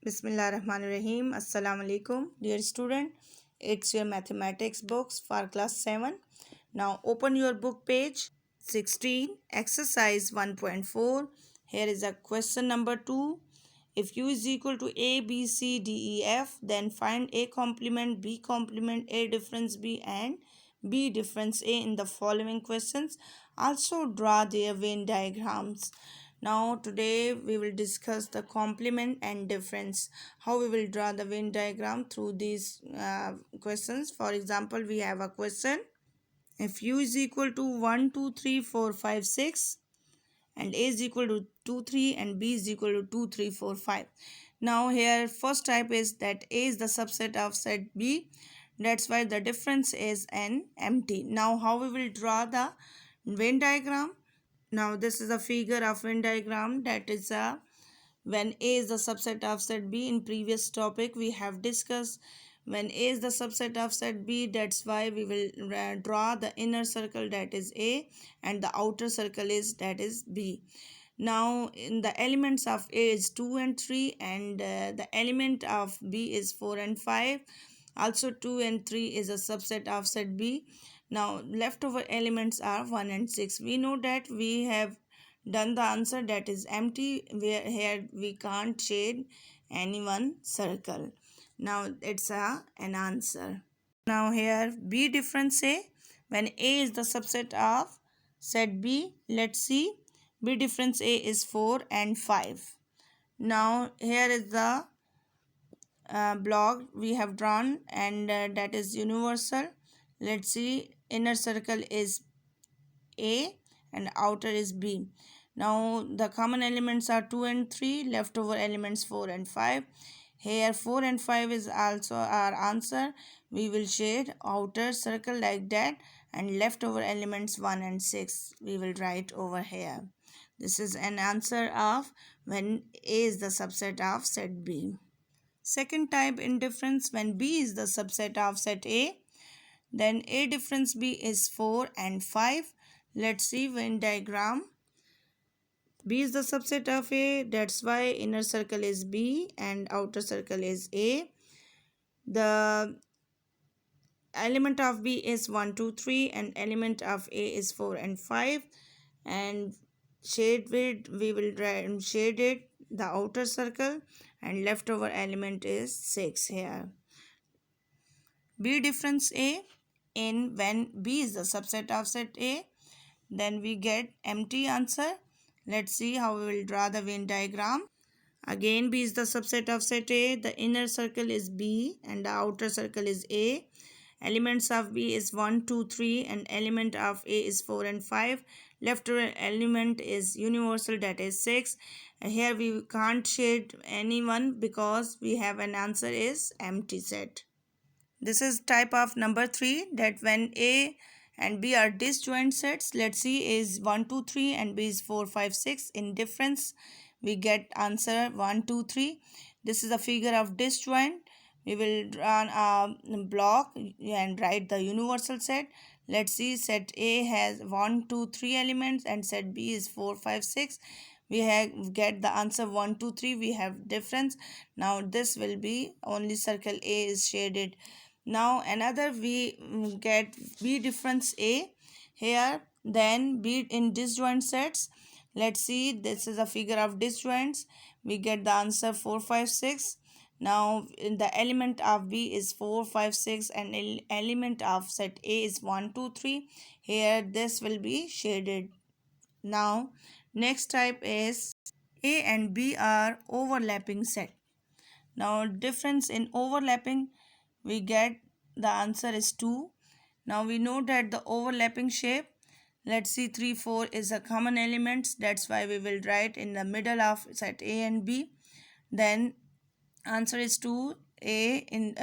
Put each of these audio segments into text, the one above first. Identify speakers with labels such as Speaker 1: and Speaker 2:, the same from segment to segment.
Speaker 1: Bismillahirrahmanirrahim. Assalamu alaikum. Dear student, it's your mathematics books for class 7. Now open your book page 16, exercise 1.4. Here is a question number 2. If U is equal to A, B, C, D, E, F, then find A complement, B complement, A difference B and B difference A in the following questions. Also draw their Venn diagrams. Now today we will discuss the complement and difference, how we will draw the Venn diagram through these questions. For example, we have a question: if U is equal to 1 2 3 4 5 6 and A is equal to 2 3 and B is equal to 2 3 4 5. Now here first type is that A is the subset of set B, that's why the difference is an empty. Now how we will draw the Venn diagram? Now this is a figure of Venn diagram, that is a when A is the subset of set B. In previous topic we have discussed when A is the subset of set B, that's why we will draw the inner circle, that is A, and the outer circle is that is B. Now in the elements of A is 2 and 3 and the element of B is 4 and 5. Also 2 and 3 is a subset of set B. Now leftover elements are 1 and 6. We know that we have done the answer, that is empty, where here we can't shade any one circle. Now it's an answer. Now here B difference A, when A is the subset of set B, let's see, B difference A is 4 and 5. Now here is the block we have drawn and that is universal. Let's see, inner circle is A and outer is B. Now the common elements are 2 and 3, leftover elements 4 and 5. Here 4 and 5 is also our answer. We will shade outer circle like that and leftover elements 1 and 6 we will write over here. This is an answer of when A is the subset of set B. Second type in difference, when B is the subset of set A, then A difference B is 4 and 5. Let's see Venn diagram. B is the subset of A, that's why inner circle is B and outer circle is A. The element of B is 1 2 3 and element of A is 4 and 5, and shade with we will shade it the outer circle and leftover element is 6 here. B difference A, in when B is the subset of set A, then we get empty answer. Let's see how we will draw the Venn diagram. Again B is the subset of set A, the inner circle is B and the outer circle is A. Elements of B is 1 2 3 and element of A is 4 and 5. Leftover element is universal, that is 6. Here we can't shade anyone because we have an answer is empty set. This is type of number 3, that when A and B are disjoint sets. Let's see, A is 1 2 3 and B is 4 5 6. In difference we get answer 1 2 3. This is a figure of disjoint. We will draw a block and write the universal set. Let's see, set A has 1 2 3 elements and set B is 4 5 6. We have get the answer 1 2 3. We have difference. Now this will be only circle A is shaded. Now another we get B difference A here, then B in disjoint sets. Let's see, this is a figure of disjoints. We get the answer 4 5 6. Now in the element of B is 4 5 6 and element of set A is 1 2 3. Here this will be shaded. Now next type is A and B are overlapping set. Now difference in overlapping, we get the answer is 2. Now we know that the overlapping shape, let's see, 3 4 is a common element, that's why we will write in the middle of set A and B. Then answer is 2. A in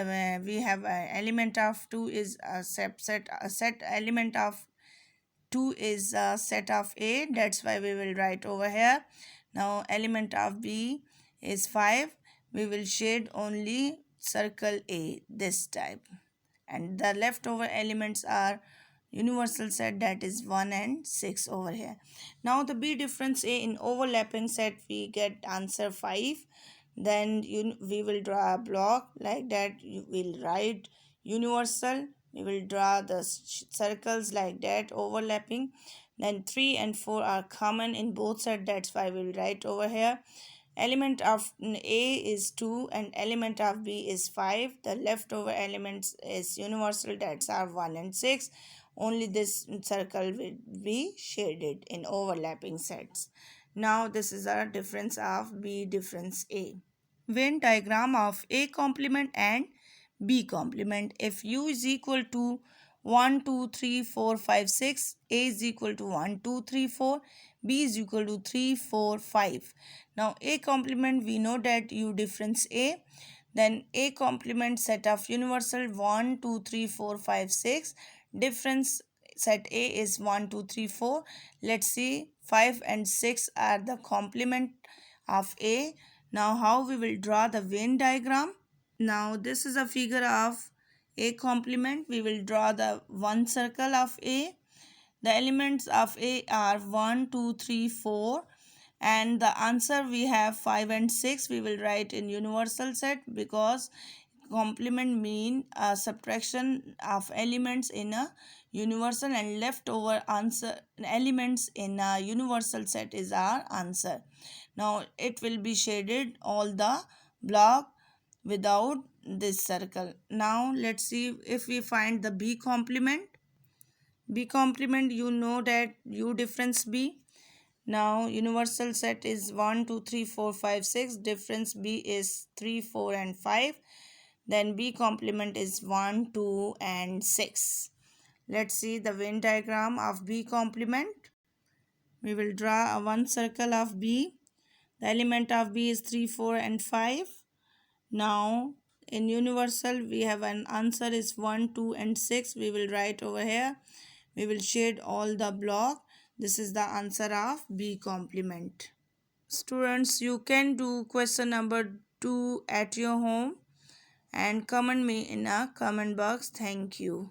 Speaker 1: we have element of 2 is a set element of 2 is a set of A, that's why we will write over here. Now element of B is 5. We will shade only circle A this type, and the leftover elements are universal set, that is 1 and 6 over here. Now the B difference A in overlapping set, we get answer 5. Then we will draw a block like that. You will write universal. We will draw the circles like that overlapping. Then 3 and 4 are common in both sides, that's why we will write over here. Element of A is 2 and element of B is 5. The leftover elements is universal, that's are 1 and 6. Only this circle will be shaded in overlapping sets. Now this is our difference of B difference A. Venn diagram of A complement and B complement. If U is equal to 1, 2, 3, 4, 5, 6, A is equal to 1, 2, 3, 4, B is equal to 3, 4, 5. Now A complement, we know that U difference A. Then A complement set of universal 1, 2, 3, 4, 5, 6. Difference set A is 1, 2, 3, 4. Let's see, 5 and 6 are the complement of A. Now how we will draw the Venn diagram? Now this is a figure of A complement. We will draw the one circle of A. The elements of A are 1, 2, 3, 4, and the answer we have 5 and 6. We will write in universal set because complement mean a subtraction of elements in a universal, and leftover answer elements in a universal set is our answer. Now it will be shaded all the block without this circle. Now let's see if we find the B complement. B complement, you know that U difference B. Now universal set is 1, 2, 3, 4, 5, 6. Difference B is 3, 4 and 5. Then B complement is 1, 2 and 6. Let's see the Venn diagram of B complement. We will draw a one circle of B. The element of B is 3, 4 and 5. Now in universal we have an answer is 1, 2 and 6. We will write over here. We will shade all the block. This is the answer of B complement. Students, you can do question number 2 at your home and comment me in a comment box. Thank you.